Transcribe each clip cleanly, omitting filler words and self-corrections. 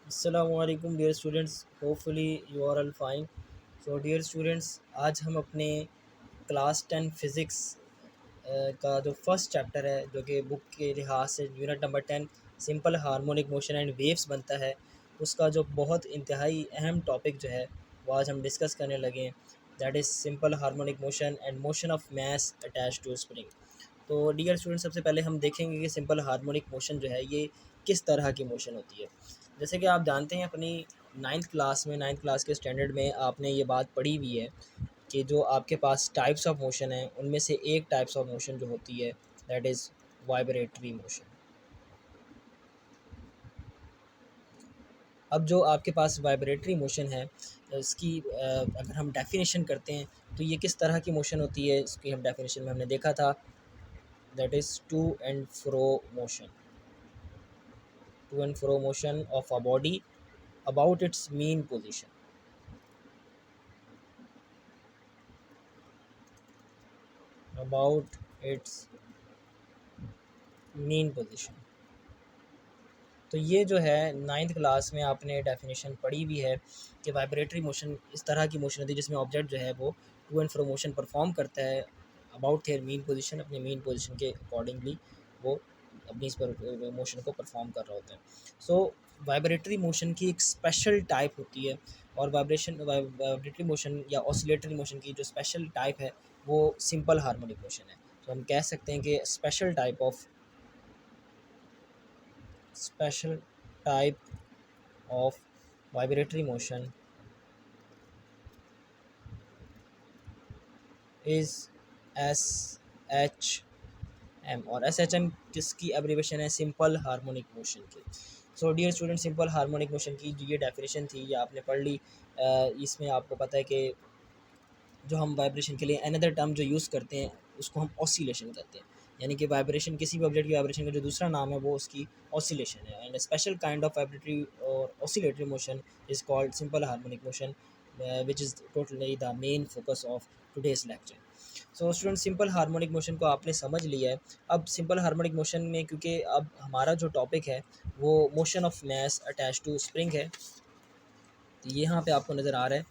Assalamualaikum dear students, hopefully you are all fine. So dear students, आज हम अपने class 10 physics का जो फर्स्ट चैप्टर है, जो कि बुक के लिहाज से unit number 10 simple harmonic motion and waves बनता है, उसका जो बहुत इंतहाई अहम टॉपिक जो है वो आज हम डिस्कस करने लगे हैं। That is simple harmonic motion and motion of mass attach to spring. तो डियर स्टूडेंट, सबसे पहले हम देखेंगे कि सिंपल हार्मोनिक मोशन जो है ये किस तरह की मोशन होती है। जैसे कि आप जानते हैं, अपनी नाइन्थ क्लास के स्टैंडर्ड में आपने ये बात पढ़ी हुई है कि जो आपके पास टाइप्स ऑफ मोशन हैं उनमें से एक टाइप्स ऑफ मोशन जो होती है दैट इज़ वाइब्रेटरी मोशन। अब जो आपके पास वाइब्रेटरी मोशन है, इसकी अगर हम डेफिनेशन करते हैं तो ये किस तरह की मोशन होती है, इसकी हम डेफिनेशन में हमने देखा था that is to and fro motion of a body about its mean position about its mean position। तो ये जो है नाइन्थ क्लास में आपने डेफिनेशन पढ़ी हुई है कि वाइब्रेटरी मोशन इस तरह की मोशन होती है जिसमें ऑब्जेक्ट जो है वो to and fro motion perform करता है अबाउट देयर मीन पोजीशन, अपने मीन पोजीशन के अकॉर्डिंगली वो अपनी इस पर मोशन को परफॉर्म कर रहा होता है। सो वाइब्रेटरी मोशन की एक स्पेशल टाइप होती है, और वाइब्रेटरी मोशन या ऑसिलेटरी मोशन की जो स्पेशल टाइप है वो सिंपल हार्मोनिक मोशन है। तो हम कह सकते हैं कि special type of vibratory motion is SHM, और SHM किसकी एब्रीवेशन है, सिंपल हार्मोनिक मोशन की। So dear student, simple harmonic motion की जो ये डेफिनेशन थी ये आपने पढ़ ली। इसमें आपको पता है कि जो हम वाइब्रेशन के लिए अनदर टर्म जो यूज़ करते हैं उसको हम ऑसिलेशन कहते हैं, यानी कि वाइब्रेशन, किसी भी ऑब्जेक्ट की वाइब्रेशन का जो दूसरा नाम है वो उसकी ऑसिलेशन है। And special kind of vibratory और oscillatory motion is called simple harmonic motion, which is totally the main focus of today's lecture. So student, simple harmonic motion को आपने समझ लिया है। अब सिंपल हार्मोनिक मोशन में, क्योंकि अब हमारा जो टॉपिक है वो motion of mass attach to spring है, तो यहाँ पे आपको नज़र आ रहा है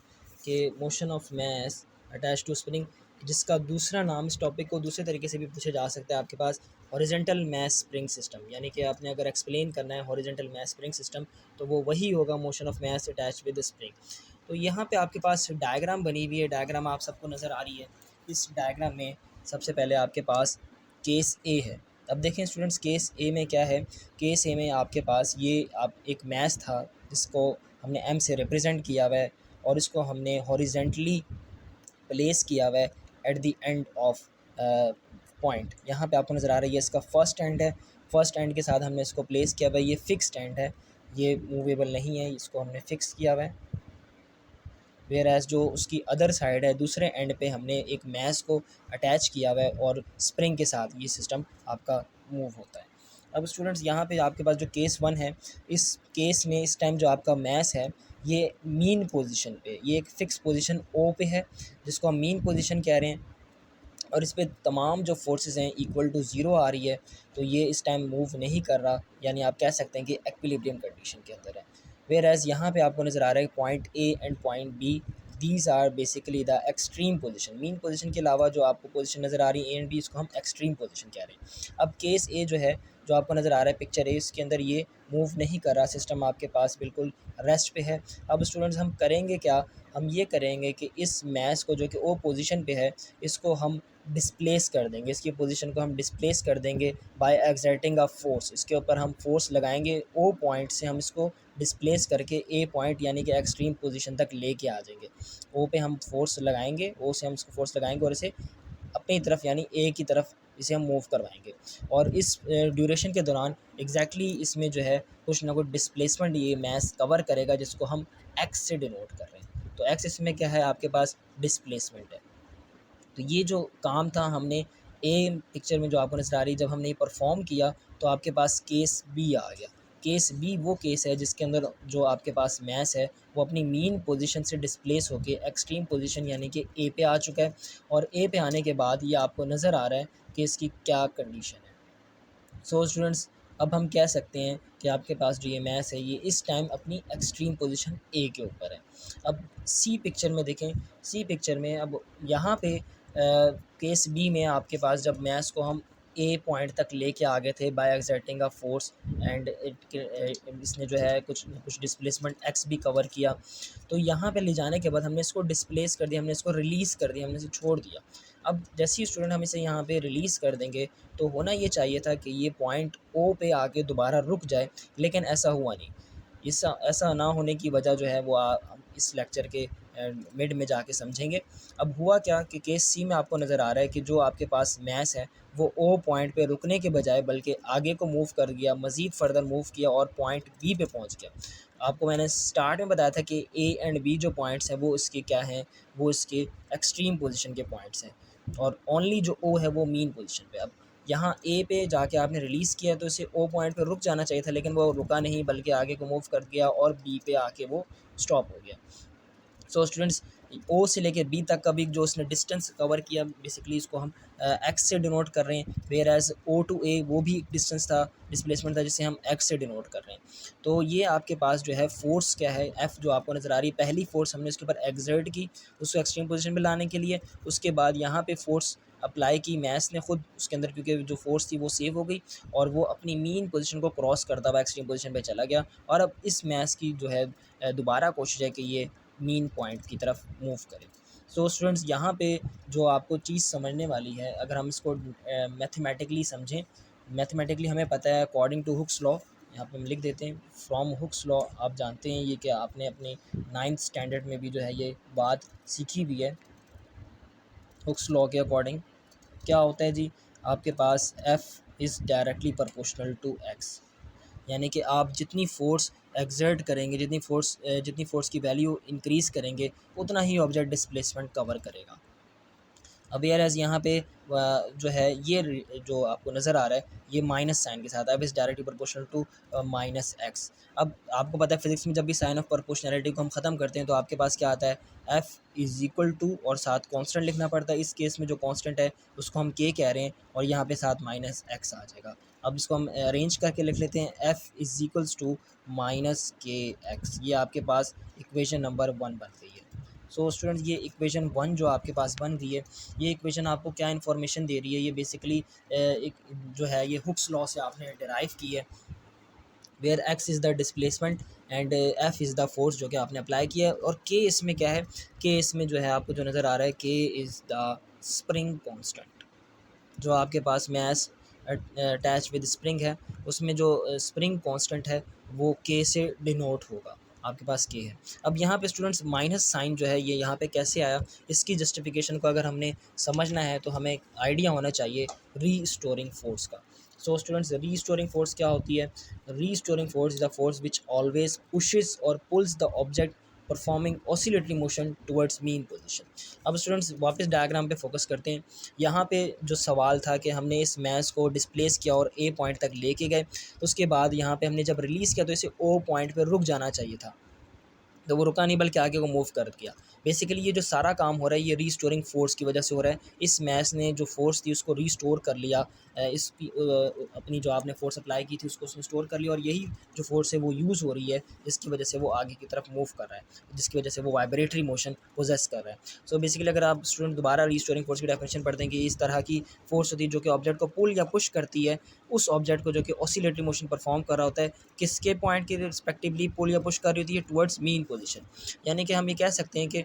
कि motion of mass attach to spring, जिसका दूसरा नाम, इस टॉपिक को दूसरे तरीके से भी पूछा जा सकता है आपके पास हॉरिजेंटल मास स्प्रिंग सिस्टम, यानी कि आपने अगर एक्सप्लेन करना है हॉरिजेंटल मास स्प्रिंग सिस्टम तो वो वही होगा motion of mass attach with spring. तो यहाँ पे आपके पास डायग्राम बनी हुई है, डायग्राम आप सबको नज़र आ रही है। इस डायग्राम में सबसे पहले आपके पास केस ए है। अब देखें स्टूडेंट्स, केस ए में क्या है। केस ए में आपके पास ये आप एक मैस था जिसको हमने एम से रिप्रेजेंट किया हुआ है, और इसको हमने हॉरिजेंटली प्लेस किया हुआ है at the end of point. यहाँ पे आपको नज़र आ रही है इसका फर्स्ट एंड है, फर्स्ट एंड के साथ हमने इसको प्लेस किया हुआ है। ये फिक्स्ड एंड है, ये मूवेबल नहीं है, इसको हमने फिक्स किया हुआ है। वेयर एज जो उसकी अदर साइड है, दूसरे एंड पे हमने एक मैस को अटैच किया हुआ है, और स्प्रिंग के साथ ये सिस्टम आपका मूव होता है। अब स्टूडेंट्स, यहाँ पे आपके पास जो केस वन है, इस केस में इस टाइम जो आपका मैस है ये मीन पोजीशन पे, ये एक फ़िक्स पोजीशन ओ पे है जिसको हम मीन पोजीशन कह रहे हैं, और इस पे तमाम जो फोर्सेस हैं इक्वल टू ज़ीरो आ रही है। तो ये इस टाइम मूव नहीं कर रहा, यानी आप कह सकते हैं कि एक्विलिब्रियम कंडीशन के अंदर है। वेयर एज यहाँ पे आपको नज़र आ रहा है point A and point B, these are basically the extreme position. Mean position के अलावा जो आपको पोजीशन नज़र आ रही है ए एंड बी, इसको हम एक्सट्रीम पोजीशन कह रहे हैं। अब केस ए जो है, जो आपको नज़र आ रहा है पिक्चर ए, इसके अंदर ये मूव नहीं कर रहा, सिस्टम आपके पास बिल्कुल रेस्ट पे है। अब स्टूडेंट्स, हम करेंगे क्या, हम ये करेंगे कि इस मैस को जो कि ओ पोजीशन पे है इसको हम डिस्प्लेस कर देंगे, इसकी पोजीशन को हम डिस्प्लेस कर देंगे बाय एक्सर्टिंग अ फोर्स। इसके ऊपर हम फोर्स लगाएंगे, ओ पॉइंट से हम इसको डिस्प्लेस करके ए पॉइंट यानी कि एक्सट्रीम पोजीशन तक लेके आ जाएंगे। ओ पे हम फोर्स लगाएंगे, ओ से हम इसको फोर्स लगाएंगे और इसे अपनी तरफ यानी ए की तरफ इसे हम मूव करवाएंगे। और इस ड्यूरेशन के दौरान एग्जैक्टली इसमें जो है कुछ ना कुछ डिस्प्लेसमेंट ये मैस कवर करेगा, जिसको हम एक्स से डिनोट कर रहे हैं। तो एक्स इसमें क्या है, आपके पास डिस्प्लेसमेंट है। तो ये जो काम था हमने ए पिक्चर में जो आपको नज़र आ रही है, जब हमने ये परफॉर्म किया तो आपके पास केस बी आ गया। केस बी वो केस है जिसके अंदर जो आपके पास मैस है वो अपनी मीन पोजीशन से डिस्प्लेस होके एक्सट्रीम पोजीशन यानी कि ए पे आ चुका है, और ए पे आने के बाद ये आपको नज़र आ रहा है कि इसकी क्या कंडीशन है। सो स्टूडेंट्स, अब हम कह सकते हैं कि आपके पास जो ये मैस है ये इस टाइम अपनी एक्सट्रीम पोजीशन ए के ऊपर है। अब सी पिक्चर में देखें, सी पिक्चर में अब यहाँ पे केस बी में आपके पास जब मैस को हम ए पॉइंट तक लेके आ गए थे by exerting a force and इसने जो है कुछ कुछ डिस्प्लेसमेंट एक्स भी कवर किया, तो यहाँ पे ले जाने के बाद हमने इसको डिस्प्लेस कर दिया, हमने इसको रिलीज़ कर दिया, हमने इसे छोड़ दिया। अब जैसे ही स्टूडेंट हम इसे यहाँ पे रिलीज़ कर देंगे तो होना ये चाहिए था कि ये पॉइंट ओ पे आके दोबारा रुक जाए, लेकिन ऐसा हुआ नहीं। ऐसा ना होने की वजह जो है वो हम इस लेक्चर के मिड में जाके समझेंगे। अब हुआ क्या कि केस सी में आपको नज़र आ रहा है कि जो आपके पास मैस है वो ओ पॉइंट पे रुकने के बजाय बल्कि आगे को मूव कर गया, मज़ीद फर्दर मूव किया और पॉइंट बी पे पहुंच गया। आपको मैंने स्टार्ट में बताया था कि ए एंड बी जो पॉइंट्स हैं वो इसके क्या हैं, वो इसके एक्सट्रीम पोजीशन के पॉइंट्स हैं और ओनली जो ओ है वो मीन पोजीशन पे। अब यहाँ ए पे जाके आपने रिलीज़ किया तो इसे ओ पॉइंट पे रुक जाना चाहिए था, लेकिन वो रुका नहीं बल्कि आगे को मूव कर गया और बी पे आके वो स्टॉप हो गया। सो स्टूडेंट्स, ओ से लेकर बी तक का भी जो उसने डिस्टेंस कवर किया बेसिकली इसको हम एक्स से डिनोट कर रहे हैं, वेयर एज ओ टू ए वो भी एक डिस्टेंस था, डिस्प्लेसमेंट था, जिसे हम एक्स से डिनोट कर रहे हैं। तो ये आपके पास जो है फोर्स क्या है, एफ जो आपको नज़र आ रही है, पहली फोर्स हमने उसके ऊपर एक्सर्ट की उसको एक्सट्रीम पोजीशन पे लाने के लिए, उसके बाद यहाँ पे फोर्स अप्लाई की मैस ने खुद उसके अंदर, क्योंकि जो फोर्स थी वो सेव हो गई और वो अपनी मीन पोजीशन को क्रॉस करता हुआ एक्सट्रीम पोजीशन पे चला गया। और अब इस मैस की जो है दोबारा कोशिश है कि ये मीन पॉइंट की तरफ मूव करें। सो स्टूडेंट्स, यहाँ पे जो आपको चीज़ समझने वाली है, अगर हम इसको मैथमेटिकली समझें, मैथमेटिकली हमें पता है अकॉर्डिंग टू हुक्स लॉ, यहाँ पे हम लिख देते हैं फ्रॉम हुक्स लॉ। आप जानते हैं ये कि आपने अपने 9th स्टैंडर्ड में भी जो है ये बात सीखी भी है। हुक्स लॉ के अकॉर्डिंग क्या होता है जी, आपके पास F is directly proportional to x, यानी कि आप जितनी फ़ोर्स एक्सर्ट करेंगे, जितनी फ़ोर्स की वैल्यू इंक्रीज़ करेंगे, उतना ही ऑब्जेक्ट डिस्प्लेसमेंट कवर करेगा। अब यार एज यहाँ पे जो है ये जो आपको नज़र आ रहा है ये माइनस साइन के साथ, अब इस directly proportional to minus x. अब आपको पता है फिजिक्स में जब भी साइन ऑफ प्रोपोर्शनैलिटी को हम ख़त्म करते हैं तो आपके पास क्या आता है, एफ इज़ इक्वल टू और साथ कांस्टेंट लिखना पड़ता है। इस केस में जो कांस्टेंट है उसको हम के कह रहे हैं और यहाँ पे साथ माइनस एक्स आ जाएगा। अब इसको हम अरेंज करके लिख लेते हैं, F is equals to minus k x. ये आपके पास इक्वेशन नंबर 1 बन गई है। सो स्टूडेंट, ये इक्वेशन 1 जो आपके पास बन गई है, ये इक्वेशन आपको क्या इन्फॉर्मेशन दे रही है, ये बेसिकली एक जो है ये हुक्स लॉ से आपने डिराइव की है, where x is the displacement and F is the force जो कि आपने अप्लाई किया है। और के इसमें क्या है, के इसमें जो है आपको जो नज़र आ रहा है के इज़ द स्प्रिंग कॉन्स्टेंट। जो आपके पास मैस अटैच विद स्प्रिंग है उसमें जो स्प्रिंग कांस्टेंट है वो के से डिनोट होगा, आपके पास के है। अब यहाँ पे स्टूडेंट्स माइनस साइन जो है ये यहाँ पे कैसे आया, इसकी जस्टिफिकेशन को अगर हमने समझना है तो हमें आइडिया होना चाहिए रीस्टोरिंग फोर्स का। सो स्टूडेंट्स, रीस्टोरिंग फोर्स क्या होती है, restoring force is the force which always pushes और pulls the object performing oscillatory motion towards mean position. अब स्टूडेंट्स वापस डायग्राम पे फोकस करते हैं। यहाँ पे जो सवाल था कि हमने इस मैस को डिस्प्लेस किया और ए पॉइंट तक लेके गए, उसके बाद यहाँ पे हमने जब रिलीज़ किया तो इसे ओ पॉइंट पे रुक जाना चाहिए था, तो वो रुका नहीं बल्कि आगे को मूव कर दिया। बेसिकली ये जो सारा काम हो रहा है ये रीस्टोरिंग फोर्स की वजह से हो रहा है। इस मैच ने जो फोर्स थी उसको रीस्टोर कर लिया, अपनी जो आपने फोर्स अप्लाई की थी उसको उसने स्टोर कर लिया और यही जो फोर्स है वो यूज़ हो रही है, जिसकी वजह से वो आगे की तरफ मूव कर रहा है, जिसकी वजह से वो वाइब्रेटरी मोशन पोजेस कर रहा है। सो बेसिकली अगर आप स्टूडेंट दोबारा रीस्टोरिंग फोर्स की डेफिनेशन पढ़ते हैं कि इस तरह की फोर्स होती है जो कि ऑब्जेक्ट को पुल या पुश करती है, उस ऑब्जेक्ट को जो कि ऑसिलेटरी मोशन परफॉर्म कर रहा होता है, किसके पॉइंट के रिस्पेक्टिवली पुल या पुश कर रही होती है, टुवर्ड्स मीन पोजीशन। यानी कि हम ये कह सकते हैं कि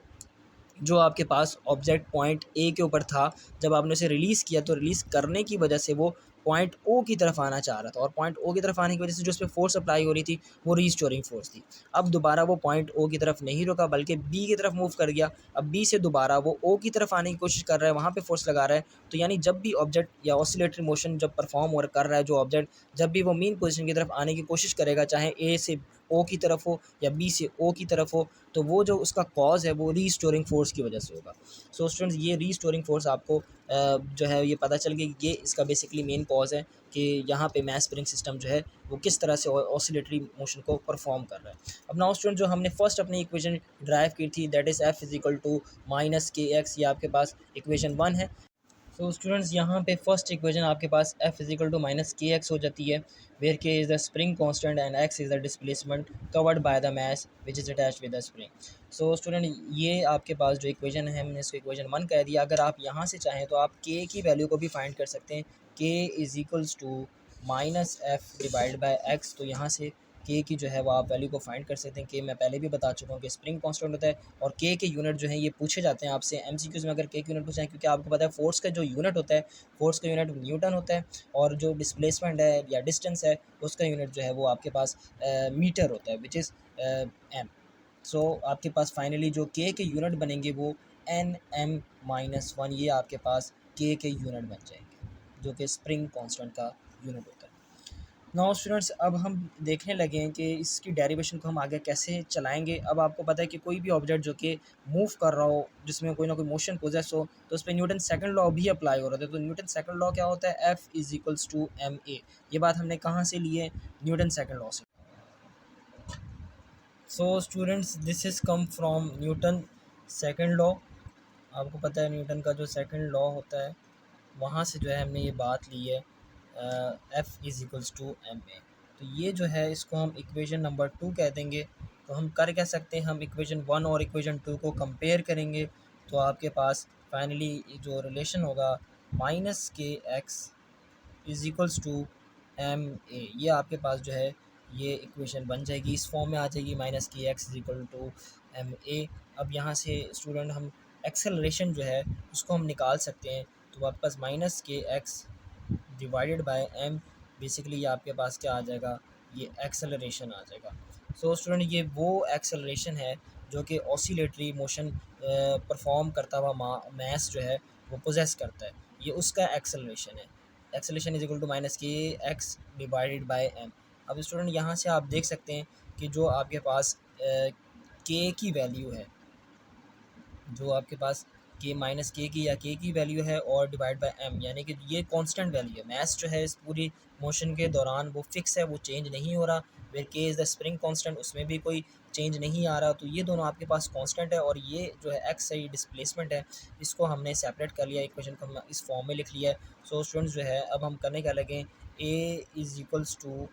जो आपके पास ऑब्जेक्ट पॉइंट ए के ऊपर था, जब आपने उसे रिलीज़ किया तो रिलीज़ करने की वजह से वो पॉइंट ओ की तरफ आना चाह रहा था और पॉइंट ओ की तरफ आने की वजह से जो उस पर फोर्स अप्लाई हो रही थी वो रीस्टोरिंग फोर्स थी। अब दोबारा वो पॉइंट ओ की तरफ नहीं रुका बल्कि बी की तरफ मूव कर गया। अब बी से दोबारा वो ओ की तरफ आने की कोशिश कर रहा है, वहाँ पे फोर्स लगा रहा है। तो यानी जब भी ऑब्जेक्ट या ऑसिलेटरी मोशन जब परफॉर्म और कर रहा है जो ऑब्जेक्ट, जब भी वो मीन पोजीशन की तरफ आने की कोशिश करेगा, चाहे ए से ओ की तरफ हो या बी से ओ की तरफ हो, तो वो जो उसका कॉज है वो रीस्टोरिंग फोर्स की वजह से होगा। सो स्टूडेंट्स, ये रीस्टोरिंग फोर्स आपको जो है ये पता चल गया, ये इसका बेसिकली मेन कॉज है कि यहाँ पे मैस स्प्रिंग सिस्टम जो है वो किस तरह से ऑसिलेटरी मोशन को परफॉर्म कर रहा है। अब नाउ स्टूडेंट, जो हमने फर्स्ट अपनी इक्वेशन ड्राइव की थी that is F is equal to minus k x, ये आपके पास इक्वेशन 1 है। सो स्टूडेंट्स यहाँ पे फर्स्ट इक्वेशन आपके पास f is equal to minus k x हो जाती है, where k is the spring constant and x is the displacement covered by the mass which is attached with the spring. So student ये आपके पास जो equation है हमने इसको equation 1 कह दिया। अगर आप यहाँ से चाहें तो आप k की वैल्यू को भी फाइंड कर सकते हैं, k is equals to minus F divide by x. तो यहाँ से के की जो है वो आप वैल्यू को फाइंड कर सकते हैं। के मैं पहले भी बता चुका हूँ कि स्प्रिंग कांस्टेंट होता है और के यूनिट जो है ये पूछे जाते हैं आपसे एमसीक्यूज में अगर के यूनिट पूछे हैं, क्योंकि आपको पता है फोर्स का जो यूनिट होता है, फोर्स का यूनिट न्यूटन होता है और जो डिस्प्लेसमेंट है या डिस्टेंस है उसका यूनिट जो है वो आपके पास मीटर होता है विच इज़ एम। सो आपके पास फाइनली जो के यूनिट बनेंगे वो एन एम माइनस वन, ये आपके पास के यूनिट बन जाएंगे जो कि स्प्रिंग कांस्टेंट का यूनिट होता है। नाउ स्टूडेंट्स अब हम देखने लगे हैं कि इसकी डेरिवेशन को हम आगे कैसे चलाएंगे। अब आपको पता है कि कोई भी ऑब्जेक्ट जो कि मूव कर रहा हो, जिसमें कोई ना कोई मोशन पोजेस हो, तो उस पर न्यूटन सेकंड लॉ भी अप्लाई हो रहा था। तो न्यूटन सेकंड लॉ क्या होता है, F is equals to m a. ये बात हमने कहाँ से ली है, न्यूटन सेकंड लॉ से। So students this is come from Newton second law. आपको पता है न्यूटन का जो सेकंड लॉ होता है वहाँ से जो है हमने ये बात ली है, F is equals to m a. तो ये जो है इसको हम इक्वेशन नंबर 2 कह देंगे। तो हम कर क्या सकते हैं, हम इक्वेशन 1 और इक्वेशन 2 को कंपेयर करेंगे। तो आपके पास फाइनली जो रिलेशन होगा minus k x is equals to m a, ये आपके पास जो है ये इक्वेशन बन जाएगी, इस फॉर्म में आ जाएगी, minus k x is equal to m a. अब यहाँ से स्टूडेंट हम एक्सेलरेशन जो है उसको हम निकाल सकते हैं। तो आपके पास minus k x divided by m, basically ये आपके पास क्या आ जाएगा, ये एक्सेलरेशन आ जाएगा। सो स्टूडेंट ये वो एक्सेलरेशन है जो कि ऑसिलेटरी मोशन परफॉर्म करता हुआ मास जो है वो पोजेस करता है, ये उसका एक्सेलरेशन है। Acceleration is equal to minus k x divided by m. अब स्टूडेंट यहाँ से आप देख सकते हैं कि जो आपके पास के की वैल्यू है, जो आपके पास के माइनस के की या के की वैल्यू है और डिवाइड बाय एम, यानी कि ये कांस्टेंट वैल्यू है। मास जो है इस पूरी मोशन के दौरान वो फिक्स है, वो चेंज नहीं हो रहा। Where k is the spring constant, उसमें भी कोई चेंज नहीं आ रहा। तो ये दोनों आपके पास कांस्टेंट है और ये जो है एक्स है, ये डिस्प्लेसमेंट है। इसको हमने सेपरेट कर लिया, इक्वेशन को हम इस फॉर्म में लिख लिया है। सो स्टूडेंट्स जो है अब हम करने क्या लगे, a is equals to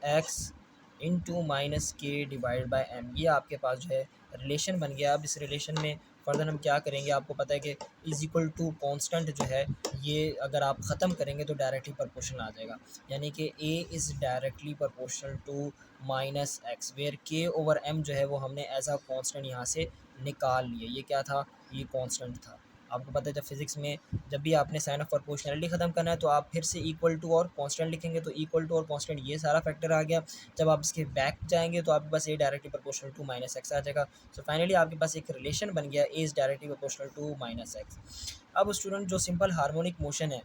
x into minus k divide by m, ये आपके पास जो है रिलेशन बन गया। अब इस रिलेशन में फर्दर हम क्या करेंगे, आपको पता है कि इज इक्वल टू कांस्टेंट जो है ये अगर आप ख़त्म करेंगे तो डायरेक्टली प्रोपोर्शनल आ जाएगा, यानी कि a is directly proportional to minus x, where k over m जो है वो हमने एज अ कांस्टेंट यहाँ से निकाल लिया। ये क्या था, ये कांस्टेंट था। आपको पता है जब फिज़िक्स में जब भी आपने साइन ऑफ प्रोपोर्शनलिटी ख़त्म करना है तो आप फिर से इक्वल टू और कांस्टेंट लिखेंगे। तो इक्वल टू और कांस्टेंट ये सारा फैक्टर आ गया। जब आप इसके बैक जाएंगे तो आपके पास a directly proportional to minus x आ जाएगा। सो फाइनली आपके पास एक रिलेशन बन गया, a is directly proportional to minus x. अब स्टूडेंट जो सिंपल हार्मोनिक मोशन है,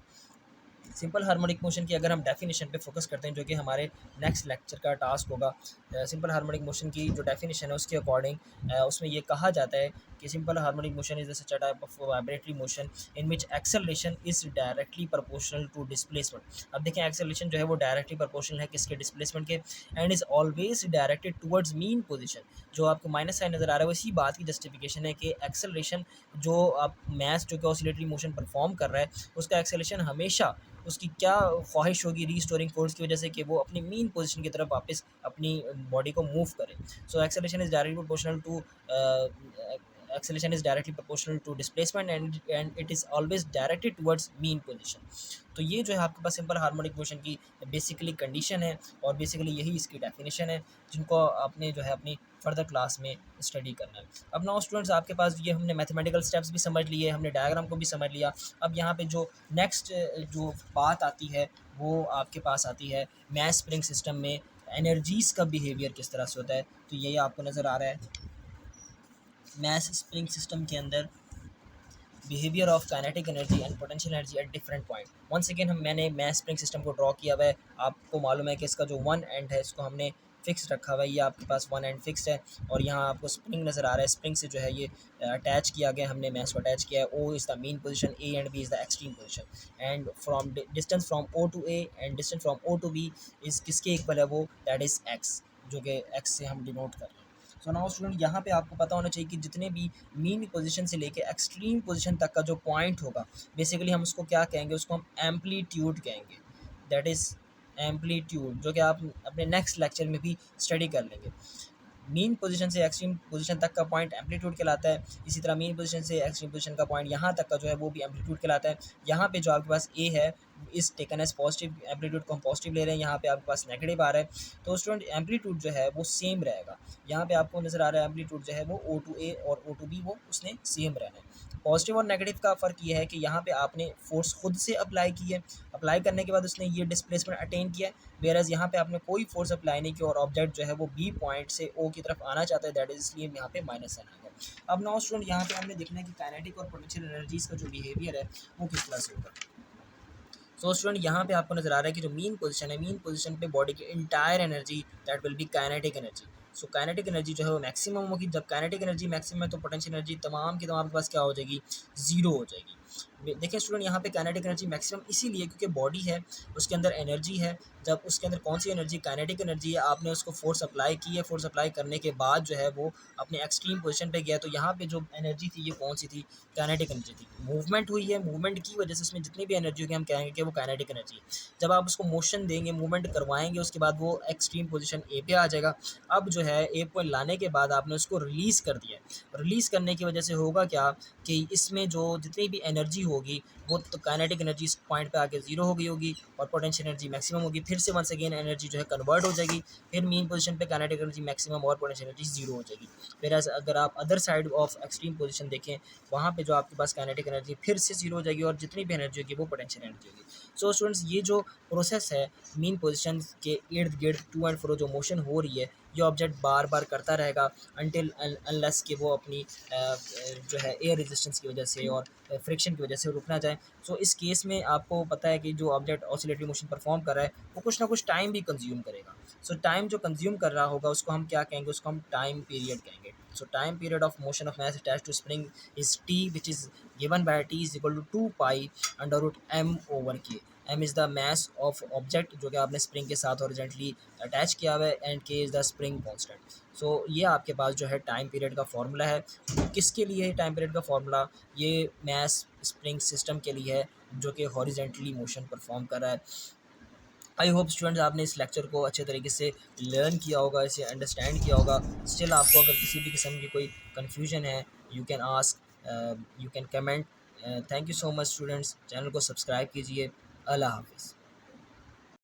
सिंपल हार्मोनिक मोशन की अगर हम डेफिनेशन पे फोकस करते हैं जो कि हमारे नेक्स्ट लेक्चर का टास्क होगा, सिंपल हार्मोनिक मोशन की जो डेफिनेशन है उसके अकॉर्डिंग उसमें ये कहा जाता है कि simple harmonic motion is such a type of vibratory motion in which acceleration is directly proportional to displacement. अब देखें एक्सेलरेशन जो है वो डायरेक्टली प्रोपोर्शनल है किसके, डिस्प्लेसमेंट के, and is always directed towards mean position. जो आपको माइनस साइन नज़र आ रहा है वो इसी बात की जस्टिफिकेशन है कि एक्सेलरेशन जो आप मैथ जो कि ऑसिलेटरी मोशन परफॉर्म कर रहा है उसका एक्सेलरेशन हमेशा उसकी क्या ख्वाहिश होगी रीस्टोरिंग फोर्स की वजह से कि वो अपनी मीन पोजीशन की तरफ वापस अपनी बॉडी को मूव करे। So acceleration is directly proportional to acceleration is directly proportional to displacement and it is always directed towards mean position। तो ये जो है आपके पास सिंपल हार्मोनिक मोशन की बेसिकली कंडीशन है और बेसिकली यही इसकी डेफिनेशन है जिनको आपने जो है अपनी फर्दर क्लास में स्टडी करना है। अब नाउ स्टूडेंट्स आपके पास ये हमने मैथमेटिकल स्टेप्स भी समझ लिए, हमने डायग्राम को भी समझ लिया। अब यहाँ पे जो नेक्स्ट जो बात आती है वो आपके पास आती है मास स्प्रिंग सिस्टम में एनर्जीज़ का बिहेवियर किस तरह से होता है। तो यही आपको नज़र आ रहा है मास स्प्रिंग सिस्टम के अंदर behaviour of kinetic energy and potential energy at different point. Once again मैंने मास स्प्रिंग सिस्टम को ड्रॉ किया हुआ है। आपको मालूम है कि इसका जो वन एंड है इसको हमने फिक्स रखा हुआ है, ये आपके पास वन एंड फिक्स है और यहाँ आपको स्प्रिंग नज़र आ रहा है। स्प्रिंग से जो है ये अटैच किया गया, हमने मास को अटैच किया है। O is the mean position, A and B is the extreme position and from distance from O to A and distance from O to B is किसके इक्वल है, वो दैट इज़ एक्स, जो कि x से हम denote कर रहे हैं। सो नाउ स्टूडेंट यहाँ पे आपको पता होना चाहिए कि जितने भी मीन पोजीशन से लेके एक्सट्रीम पोजीशन तक का जो पॉइंट होगा, बेसिकली हम उसको क्या कहेंगे, उसको हम एम्पलीट्यूड कहेंगे। दैट इज़ एम्पलीट्यूड, जो कि आप अपने नेक्स्ट लेक्चर में भी स्टडी कर लेंगे। मीन पोजीशन से एक्सट्रीम पोजीशन तक का पॉइंट एम्पलीट्यूड कहलाता है। इसी तरह मीन पोजीशन से एक्सट्रीम पोजीशन का पॉइंट यहाँ तक का जो है वो भी एम्पलीट्यूड कहलाता है। यहाँ पे जो आपके पास ए है इस टेकन एज पॉजिटिव, एम्पलीट्यूड को हम पॉजिटिव ले रहे हैं, यहाँ पे आपके पास नेगेटिव आ रहा है। तो स्टूडेंट एम्पलीट्यूड जो है वो सेम रहेगा। यहाँ पे आपको नज़र आ रहा है एम्पलीट्यूड जो है वो O2A और O2B वो उसने सेम रहना है। पॉजिटिव और नेगेटिव का फ़र्क ये है कि यहाँ पे आपने फोर्स खुद से अप्लाई की है, अप्लाई करने के बाद उसने ये डिस्प्लेसमेंट अटेन किया है, वेयरएज़ यहाँ पे आपने कोई फोर्स अप्लाई नहीं किया और ऑब्जेक्ट जो है वो बी पॉइंट से ओ की तरफ आना चाहता है, दैट इज इसलिए यहाँ पे माइनस साइन आ गया। अब नाउ स्टूडेंट यहाँ पे हमने देखना है कि काइनेटिक और पोटेंशियल एनर्जीज का जो बिहेवियर है वो किस तरह से होगा। सो स्टूडेंट यहाँ पे आपको नजर आ रहा है कि जो मीन पोजीशन है, मीन पोजीशन पे बॉडी की entire energy that will be kinetic energy. So kinetic energy जो है वो मैक्सिमम होगी। जब काइनेटिक एनर्जी मैक्सिमम है तो पोटेंशियल एनर्जी तमाम की तमाम आपके पास क्या हो जाएगी, जीरो हो जाएगी। देखिए स्टूडेंट यहाँ पे काइनेटिक एनर्जी मैक्सिमम इसीलिए क्योंकि बॉडी है, उसके अंदर एनर्जी है। जब उसके अंदर कौन सी एनर्जी, काइनेटिक एनर्जी है, आपने उसको फोर्स अप्लाई की है, फोर्स अप्लाई करने के बाद जो है वो अपने एक्सट्रीम पोजीशन पे गया, तो यहाँ पे जो एनर्जी थी ये कौन सी थी, काइनेटिक एनर्जी थी। मूवमेंट हुई है, मूवमेंट की वजह से उसमें जितनी भी एनर्जी होगी हम कहेंगे कि वो काइनेटिक एनर्जी है। जब आप उसको मोशन देंगे, मूवमेंट करवाएंगे, उसके बाद वो एक्सट्रीम पोजीशन ए पे आ जाएगा। अब जो है ए पे लाने के बाद आपने उसको रिलीज़ कर दिया। रिलीज़ करने की वजह से होगा क्या कि इसमें जो जितनी भी एनर्जी होगी वो तो काइनेटिक एनर्जी इस पॉइंट पे आके जीरो हो गई होगी और पोटेंशियल एनर्जी मैक्सिमम होगी। फिर से वंस अगेन एनर्जी जो है कन्वर्ट हो जाएगी, फिर मीन पोजीशन पे काइनेटिक एनर्जी मैक्सिमम और पोटेंशियल एनर्जी जीरो हो जाएगी। फिर अगर आप other side of extreme position देखें, वहाँ पे जो आपके पास काइनेटिक एनर्जी फिर से जीरो हो जाएगी और जितनी भी एनर्जी होगी वो पोटेंशियल एनर्जी होगी। सो स्टूडेंट्स ये जो प्रोसेस है मीन पोजीशन के इर्द गिर्द टू एंड फ्रो जो मोशन हो रही है, ये ऑब्जेक्ट बार बार करता रहेगा अनटिल अनलेस कि वो अपनी जो है एयर रेजिस्टेंस की वजह से और फ्रिक्शन की वजह से रुक ना जाए। सो इस केस में आपको पता है कि जो ऑब्जेक्ट ऑसिलेटरी मोशन परफॉर्म कर रहा है वो कुछ ना कुछ टाइम भी कंज्यूम करेगा। सो टाइम जो कंज्यूम कर रहा होगा उसको हम क्या कहेंगे, उसको हम टाइम पीरियड कहेंगे। So time period of motion of mass attached to spring is T, which is given by T is equal to 2 pi under root m over k. M is the mass of object जो कि आपने spring के साथ horizontally attach किया हुआ है, and के is the spring constant. सो ये आपके पास जो है टाइम पीरियड का फॉर्मूला है। किसके लिए है टाइम पीरियड का फॉर्मूला, ये मास स्प्रिंग सिस्टम के लिए है जो कि हॉरिजॉन्टली मोशन परफॉर्म कर रहा है। आई होप स्टूडेंट्स आपने इस लेक्चर को अच्छे तरीके से लर्न किया होगा, इसे अंडरस्टैंड किया होगा। स्टिल आपको अगर किसी भी किस्म की कोई कन्फ्यूजन है, you can ask, you can comment. Thank you so much students, channel को सब्सक्राइब कीजिए। अल्लाह हाफिज़।